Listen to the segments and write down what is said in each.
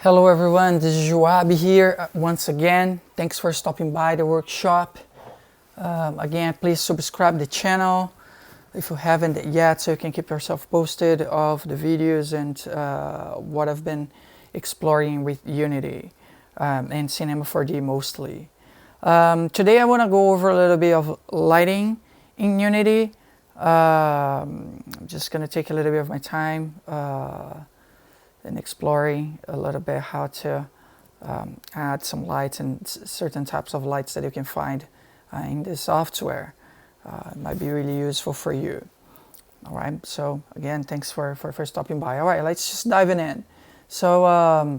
Hello everyone, this is Joab here once again. Thanks for stopping by the workshop. Again, please subscribe the channel if you haven't yet so you can keep yourself posted of the videos and what I've been exploring with Unity and Cinema 4D mostly. Today I want to go over a little bit of lighting in Unity. I'm just going to take a little bit of my time and exploring a little bit how to add some lights and certain types of lights that you can find in this software. It might be really useful for you. All right, so again, thanks for stopping by. All right, let's just dive in. So I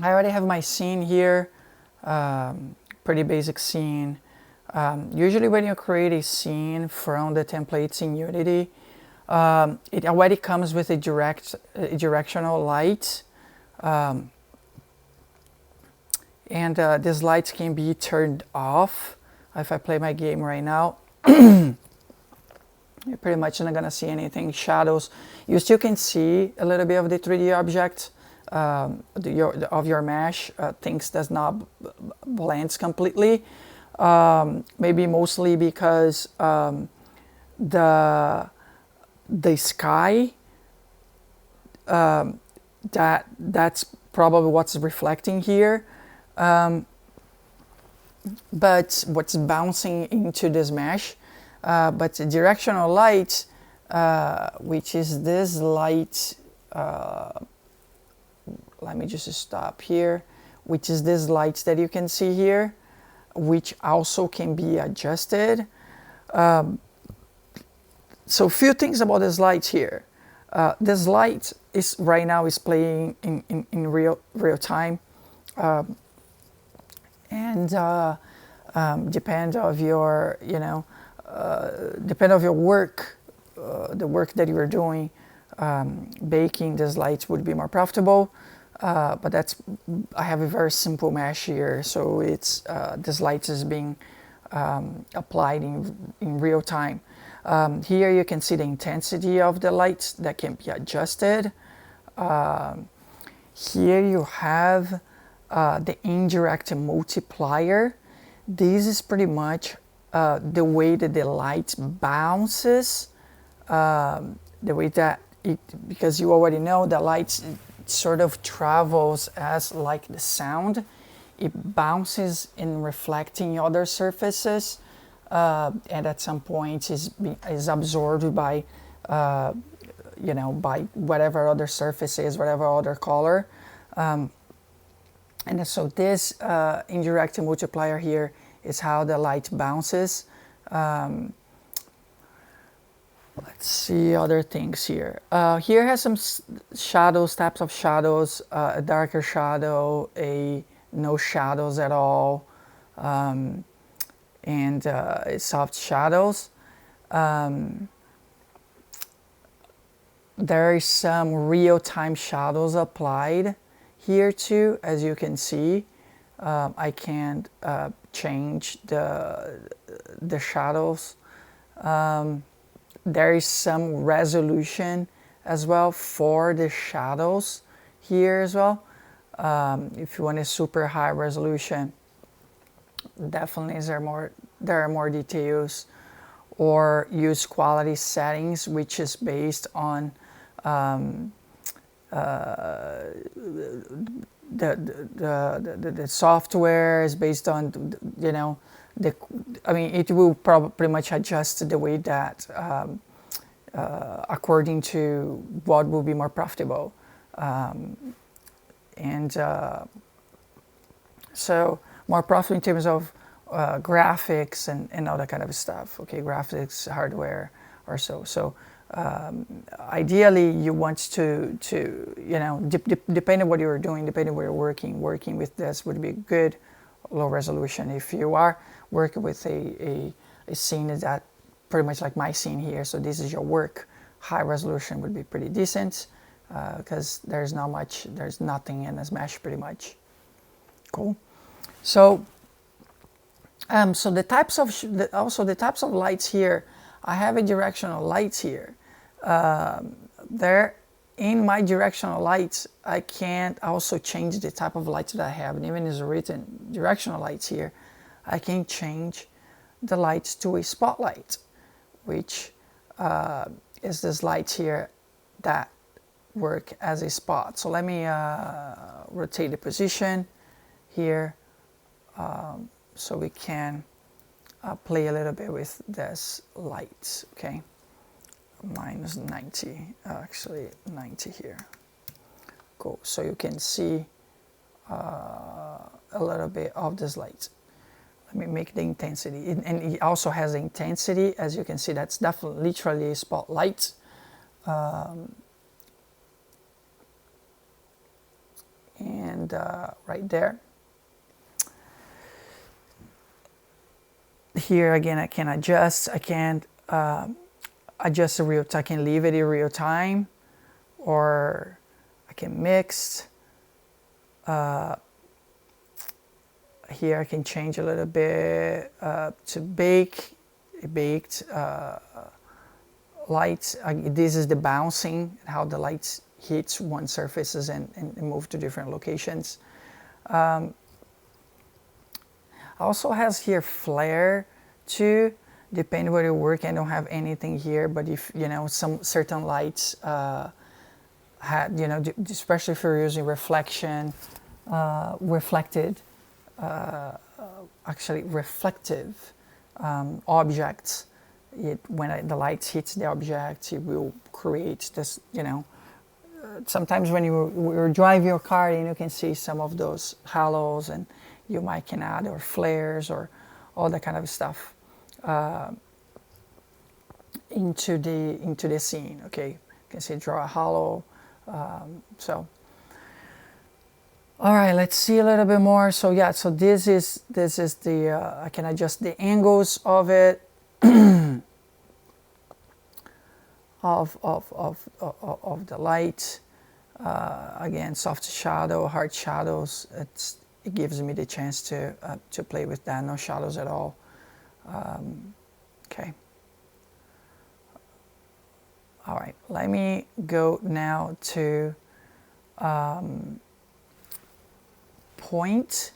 already have my scene here, pretty basic scene. Usually when you create a scene from the templates in Unity, it already comes with a directional light, and these lights can be turned off. If I play my game right now, you're pretty much not gonna see anything. Shadows, you still can see a little bit of the 3D object of your mesh. Things does not blend completely, maybe mostly because the sky, that's probably what's reflecting here, but what's bouncing into this mesh, but the directional light, which is this light, let me just stop here, which is this light that you can see here, which also can be adjusted. So a few things about this light here. This light is right now is playing in real time, and depend of your depend of your work, the work that you are doing, baking these lights would be more profitable. But that's, I have a very simple mesh here, so it's this light is being applied in real time. Here you can see the intensity of the lights that can be adjusted. Here you have the indirect multiplier. This is pretty much the way that the light bounces, the way that because you already know the light sort of travels as like the sound. It bounces in reflecting other surfaces. And at some point is absorbed by, by whatever other surface is, whatever other color. And so this indirect multiplier here is how the light bounces. Let's see other things here. Here has some shadows, types of shadows, a darker shadow, no shadows at all. And soft shadows. There is some real-time shadows applied here too, as you can see. I can change the shadows. There is some resolution as well for the shadows here as well. If you want a super high resolution, definitely there are more details, or use quality settings, which is based on the software is based on it will pretty much adjust the way that according to what will be more profitable, so more profit in terms of graphics and all that kind of stuff. Okay, graphics, hardware, or so. So ideally, you want to depending on what you're doing, depending on where you're working with this would be good, low resolution. If you are working with a scene that pretty much like my scene here, so this is your work, high resolution would be pretty decent, because there's nothing in this mesh pretty much. Cool. So, so the types of the types of lights here. I have a directional lights here. There in my directional lights, I can also change the type of lights that I have. And even as written directional lights here, I can change the lights to a spotlight, which is this light here that work as a spot. So let me rotate the position here so we can play a little bit with this light, okay? Minus 90, actually 90 here. Cool, so you can see a little bit of this light. Let me make the intensity, and it also has the intensity. As you can see, that's definitely literally a spotlight. And right there. Here again, I can adjust. I can adjust the real time. I can leave it in real time, or I can mix. Here I can change a little bit to baked lights. This is the bouncing, how the lights hits one surfaces and move to different locations. Also has here flare too, depending where you work. I don't have anything here, but if you know some certain lights had, you know, especially if you're using reflected, actually reflective objects, when the light hits the object, it will create this, you know, sometimes when you're driving your car and you can see some of those halos, and you might can add or flares or all that kind of stuff into the scene. Okay, you can see draw a halo. So all right, let's see a little bit more. So yeah, so this is the I can adjust the angles of it. of the light. Again, soft shadow, hard shadows. It gives me the chance to play with that. No shadows at all. Okay. All right. Let me go now to point.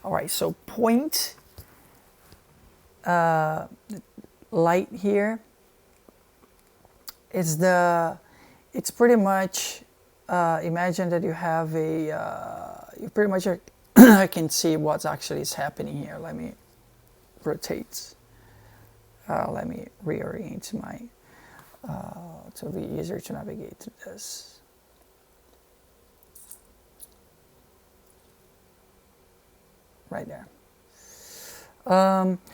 All right. So point light here. It's pretty much, imagine that you have you pretty much I can see what's actually is happening here. Let me rotate. Let me reorient my, to be easier to navigate through this. Right there.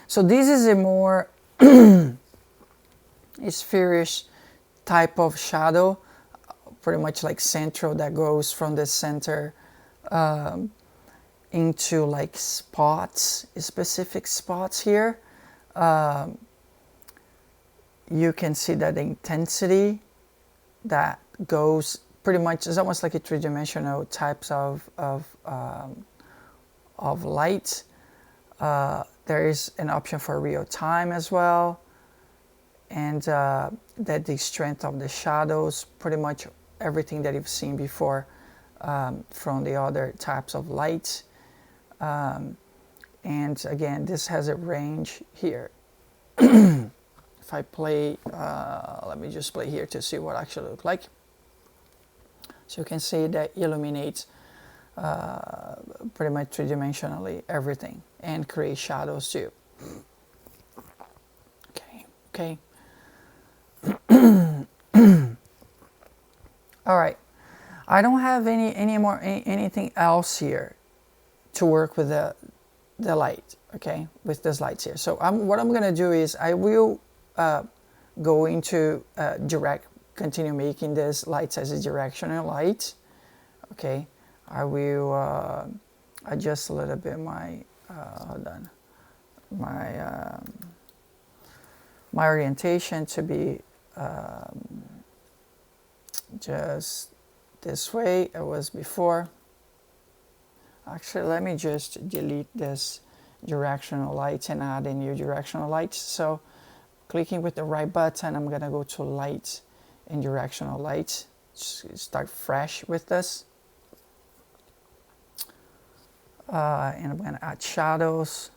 So this is a more spherish type of shadow, pretty much like central, that goes from the center into like spots, specific spots here. You can see that the intensity that goes pretty much, it's almost like a three-dimensional types of light. There is an option for real time as well, and that the strength of the shadows, pretty much everything that you've seen before from the other types of lights. And again, this has a range here. If I play, let me just play here to see what it actually looks like. So you can see that illuminates pretty much three-dimensionally everything and create shadows too. Okay. All right. I don't have anything else here to work with the light. Okay, with these lights here. So what I'm gonna do is I will go into continue making these lights as a directional light. Okay, I will adjust a little bit my hold on, my orientation to be just this way it was before. Actually, let me just delete this directional light and add a new directional light. So clicking with the right button, I'm gonna go to light and directional lights. Start fresh with this. And I'm going to add shadows.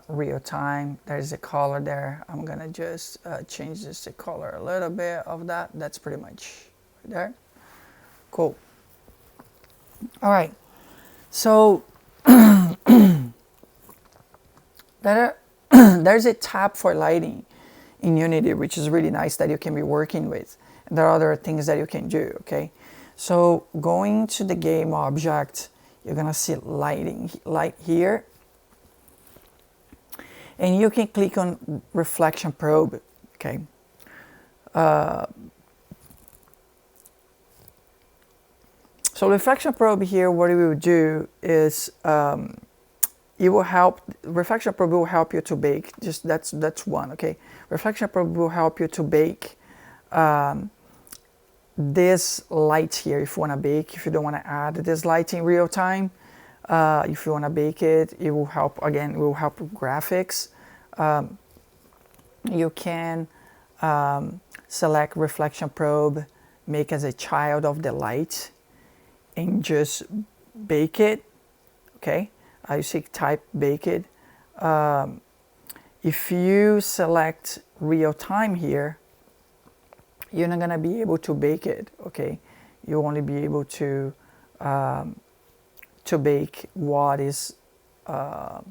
Real time, there's a color there. I'm going to just change this to color a little bit of that. That's pretty much right there. Cool. All right. So there's a tab for lighting in Unity, which is really nice that you can be working with. And there are other things that you can do, okay? So going to the game object, you're gonna see light here. And you can click on reflection probe, okay? So reflection probe here, what it will do is it will help. Reflection probe will help you to bake. Just that's one, okay. Reflection probe will help you to bake this light here if you want to bake. If you don't want to add this light in real time, if you want to bake it, it will help. Again, it will help with graphics. You can select reflection probe, make as a child of the light, and just bake it. Okay. You see type bake it. If you select real time here, you're not gonna be able to bake it. Okay, you only be able to bake what is what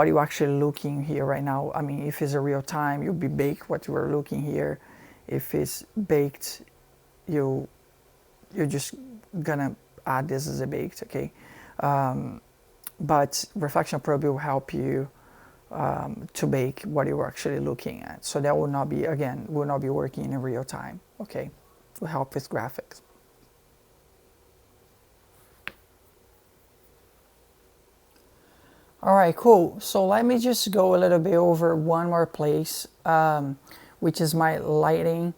you're actually looking here right now. I mean, if it's a real time, you'll be bake what you were looking here. If it's baked, you're just gonna add this as a baked. Okay. But reflection probe will help you to bake what you were actually looking at. So that will not be, again, will not be working in real time. Okay, will help with graphics. All right, cool. So let me just go a little bit over one more place, which is my lighting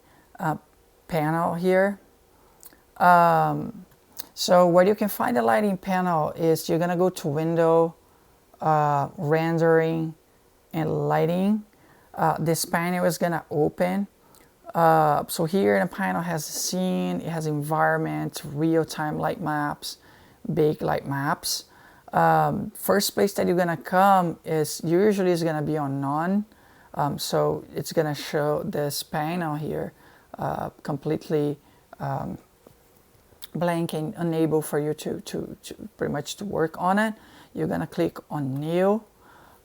panel here. So where you can find the lighting panel is you're gonna go to Window, Rendering, and Lighting. This panel is gonna open. So here the panel has scene, it has environment, real-time light maps, bake light maps. First place that you're gonna come is usually is gonna be on none. So it's gonna show this panel here completely blank and unable for you to pretty much to work on it. You're gonna click on new.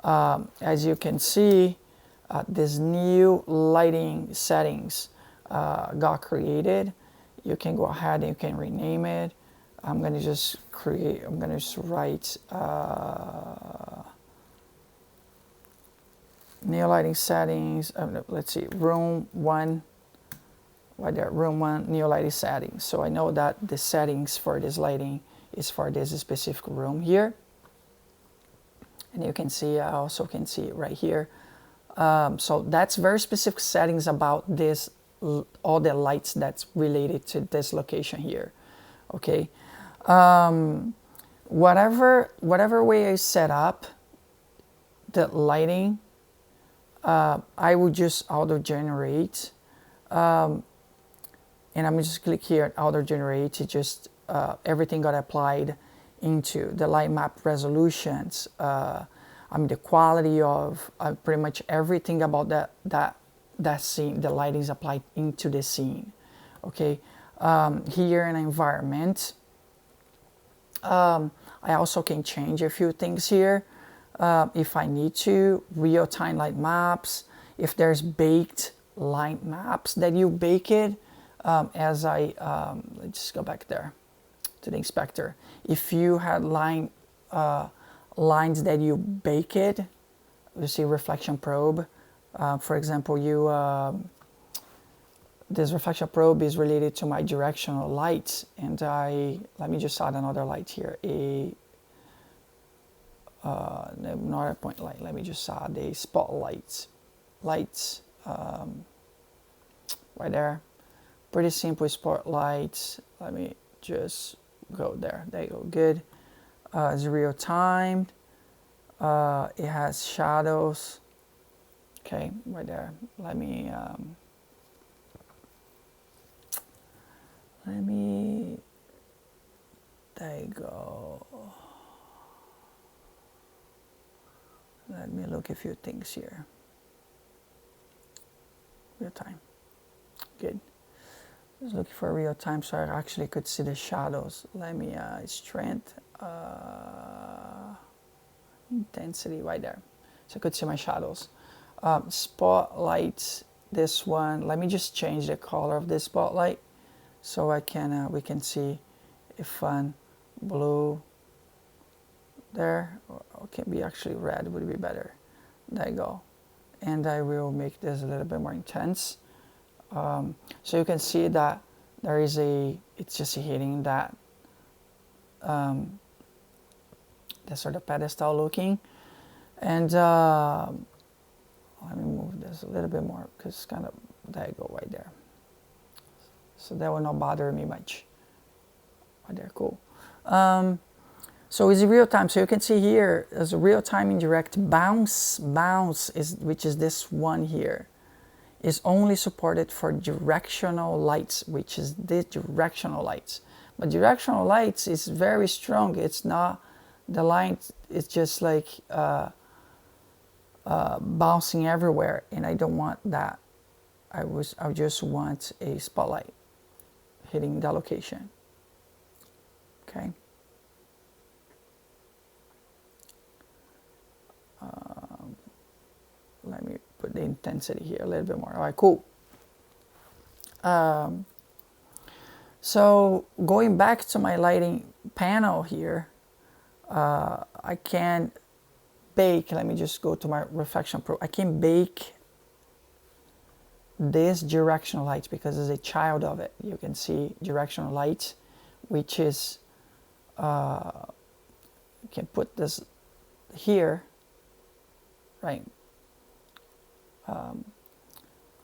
As you can see, this new lighting settings got created. You can go ahead and you can rename it. I'm gonna just write new lighting settings. Let's see, room 1. Right there, room 1, new lighting settings. So I know that the settings for this lighting is for this specific room here. And you can see, I also can see it right here. So that's very specific settings about this, all the lights that's related to this location here. Okay. Whatever way I set up the lighting, I will just auto-generate. And I'm just click here at auto generate. It just everything got applied into the light map resolutions. I mean the quality of pretty much everything about that scene. The lighting is applied into the scene. Okay. Here in environment, I also can change a few things here if I need to. Real-time light maps. If there's baked light maps that you bake it. Let's just go back there to the inspector. If you had lines that you bake it, you see reflection probe. For example, this reflection probe is related to my directional lights, and let me just add another light here. Not a point light. Let me just add a spotlight lights right there. Pretty simple spotlights. Let me just go there. There you go. Good. It's real time. It has shadows. Okay, right there. Let me there you go. Let me look a few things here. Real time. Good. I was looking for real time so I actually could see the shadows. Let me strength, intensity right there. So I could see my shadows. Spotlight, this one. Let me just change the color of this spotlight so I can we can see a fun blue there, or it can be actually red would be better. There you go. And I will make this a little bit more intense. So you can see that there is it's just hitting that sort of pedestal looking. And let me move this a little bit more because it's kind of, there you go, right there. So that will not bother me much. Right there, cool. So it's real time. So you can see here as a real time indirect bounce is, which is this one here, is only supported for directional lights, which is the directional lights. But directional lights is very strong. It's not the light. It's just like bouncing everywhere, and I don't want that. I just want a spotlight hitting that location. Okay. Let me put the intensity here a little bit more. All right, cool. So going back to my lighting panel here, I can bake. Let me just go to my reflection pro. I can bake this directional light because it's a child of it. You can see directional light, which is, you can put this here, right?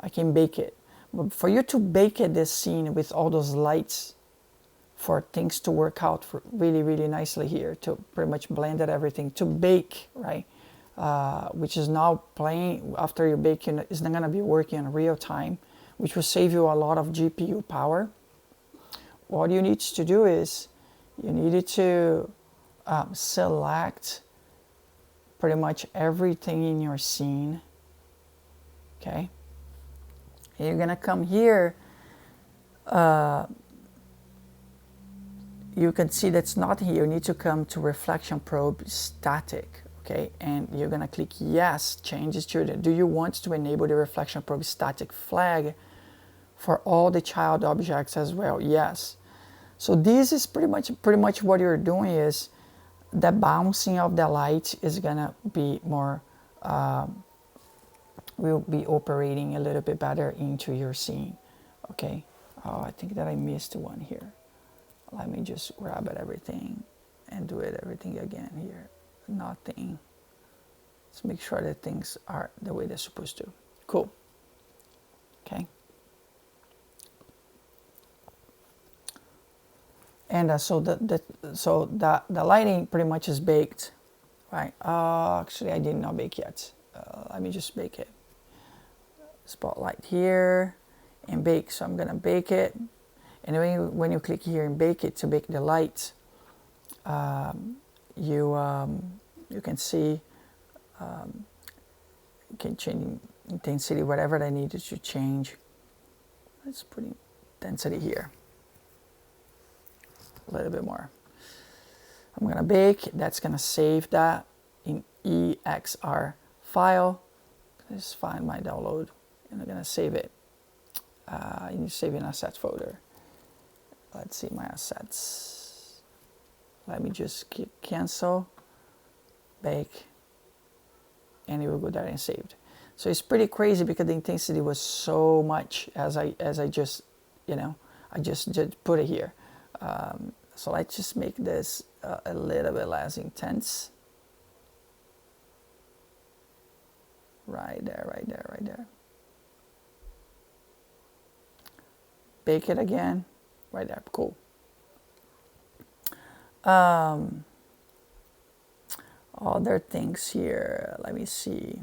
I can bake it. But for you to bake it, this scene with all those lights, for things to work out for really, really nicely here, to pretty much blend it everything, to bake, right? Which is now playing, after you bake, it's not gonna be working in real time, which will save you a lot of GPU power. What you need to do is, you needed to select pretty much everything in your scene, okay? And you're gonna come here, you can see that's not here. You need to come to reflection probe static, okay? And you're gonna click yes, changes to the, do you want to enable the reflection probe static flag for all the child objects as well? Yes. So this is pretty much what you're doing is the bouncing of the light is gonna be more, will be operating a little bit better into your scene, okay? Oh, I think that I missed one here. Let me just grab it everything and do it everything again here. Nothing. Let's make sure that things are the way they're supposed to. Cool. Okay. And so the lighting pretty much is baked, right? Actually, I did not bake yet. Let me just bake it. Spotlight here and bake. So I'm gonna bake it. And when you click here and bake it, to bake the light, you can see, you can change intensity, whatever I needed to change. Let's put intensity here a little bit more. I'm gonna bake. That's gonna save that in EXR file. Let's find my download, and I'm gonna save it. You need to save in assets folder. Let's see my assets. Let me just click cancel, bake, and it will go there and saved. So it's pretty crazy because the intensity was so much as I just, I just put it here. So let's just make this a little bit less intense. Right there, right there, right there. Bake it again. Right there, cool. Other things here, let me see.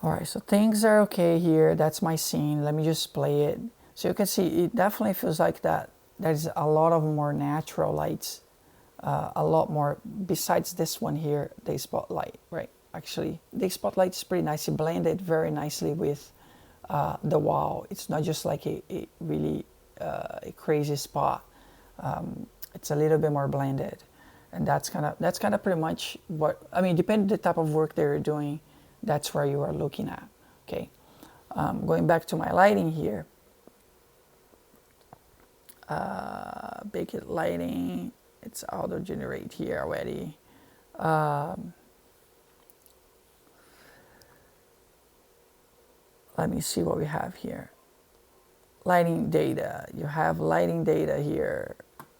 All right, so things are okay here. That's my scene. Let me just play it. So you can see it definitely feels like that. There's a lot of more natural lights, a lot more, besides this one here, the spotlight, right? Actually, the spotlight is pretty nicely blended very nicely with the wall. It's not just like a really a crazy spot. It's a little bit more blended. And that's kind of pretty much what, I mean, depending the type of work that you're doing, that's where you are looking at, okay? Going back to my lighting here, Baked lighting, it's auto generate here already. Let me see what we have here. Lighting data, you have lighting data here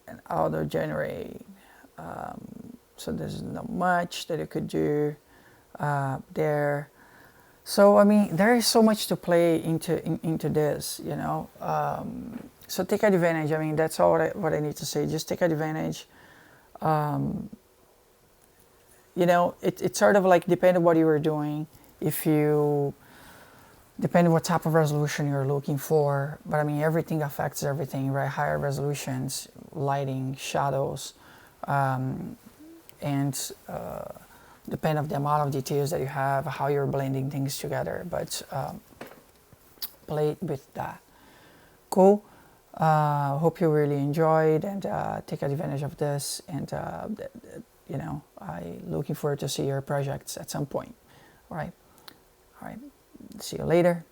and auto generate. So there's not much that you could do there. So I mean, there is so much to play into this, you know. So take advantage. I mean, that's all what I need to say. Just take advantage. You know, it's sort of like depending on what you were doing. If you depending what type of resolution you're looking for, but I mean, everything affects everything, right? Higher resolutions, lighting, shadows, and depend on the amount of details that you have, how you're blending things together. But play with that. Cool. Hope you really enjoyed and take advantage of this. And you know, I looking forward to see your projects at some point. All right. See you later.